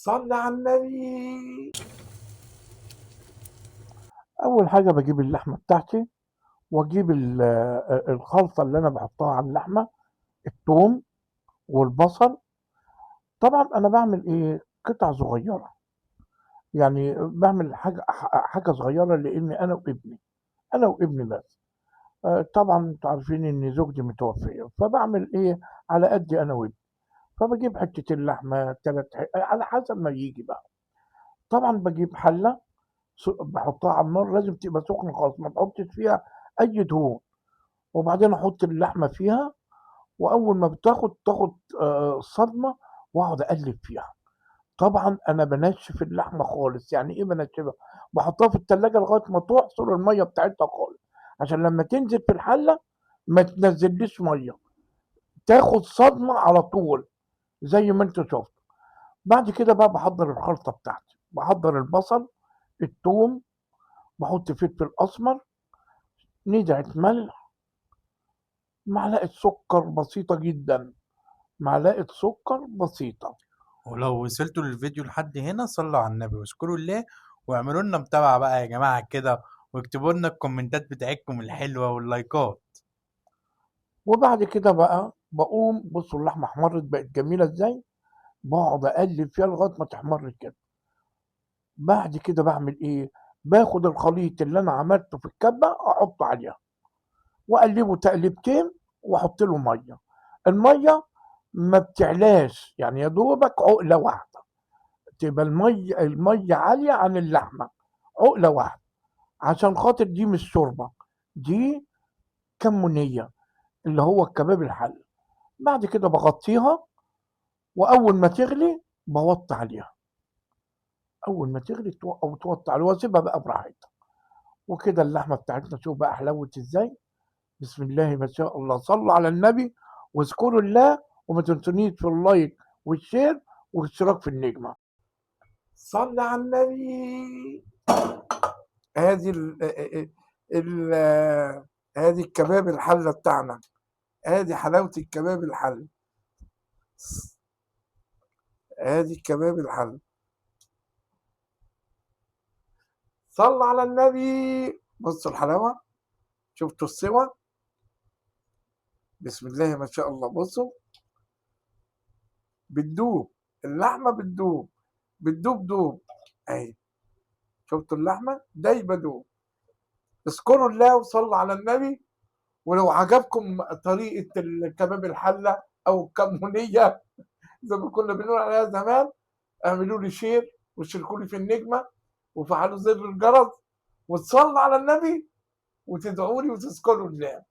صل على النبي. اول حاجه بجيب اللحمه بتاعتي، واجيب الخلطه اللي انا بحطها على اللحمه، الثوم والبصل. طبعا انا بعمل ايه، قطع صغيره، يعني بعمل حاجه صغيره لاني انا وابني بس. طبعا انتوا عارفين ان زوجتي متوفيه، فبعمل ايه على قد انا وابني. فبجيب حته اللحمه على حسب ما يجي بقى. طبعا بجيب حله، باحطها على النار، لازم تبقى سخنة خالص، ما تحطش فيها أي دهون، وبعدين أحط اللحمة فيها، وأول ما تاخد صدمة، وأقعد أقلب فيها. طبعًا أنا بانشف اللحمة خالص، يعني إيه بانشفها؟ باحطها في التلاجة لغاية ما تعصر المَيّة بتاعتها خالص، عشان لمّا تنزل في الحلة ما تنزلّيش مَيّة، تاخد صدمة على طول زي ما أنت شُفت. بعد كده بقى باحضّر الخلطة بتاعتي، باحضّر البصل، التوم، باحط فلفل أسمر، ندعة ملح، معلقة سكر بسيطة جدًا، معلقة سكر بسيطة. ولو وصلتوا للفيديو لحد هنا صلوا على النبي واشكروا الله، واعملوا لنا متابعة بقى يا جماعة كده، واكتبوا لنا الكومنتات بتاعتكم الحلوة واللايكات. وبعد كده بقى باقوم، بُصّوا اللحمة احمرت بقت جميلة إزاي، باقعد أقلِّب فيها لغاية ما تحمر كده. بعد كده باعمل إيه، باخد الخليط اللي أنا عملته في الكبة أحطه عليها، وأقلّبه تقليبتين، وأحط له مَيّة. المَيّة ما بتعلاش، يعني يا دوبك عُقلة واحدة، تبقى المَيّة عالية عن اللحمة، عُقلة واحدة، عشان خاطر دي مش شوربة، دي كمونية، اللي هو الكباب الحل. بعد كده باغطّيها، وأول ما تغلي باوطّي عليها، أول ما تغلي أو توطّي عليها واسيبها بقى براحتها. وكده اللحمة بتاعتنا شوف بقى حلوِت إزاي، بسم الله ما شاء الله. صلّوا على النبي واذكروا الله، وما تنسونيش في اللايك والشير والاشتراك في النجمة. صل على النبي. ادي ال ادي الكباب الحلة بتاعنا، ادي حلاوة الكباب الحلة، ادي الكباب الحلة. صل على النبي. بصوا الحلاوة، شفتوا السوا، بسم الله ما شاء الله. بصوا بتدوب، اللحمة بتدوب، بتدوب دوب اهي، شفتوا اللحمة دايبة دوب. اذكروا الله وصلوا على النبي. ولو عجبكم طريقة الكباب الحلة أو الكمونية زي ما كنا بنقول عليها زمان، اعملوا لي شير واشتركوا لي في النجمة، وفعلوا زر الجرس، وتصلوا على النبي، وتدعوا لي وتذكروا الله.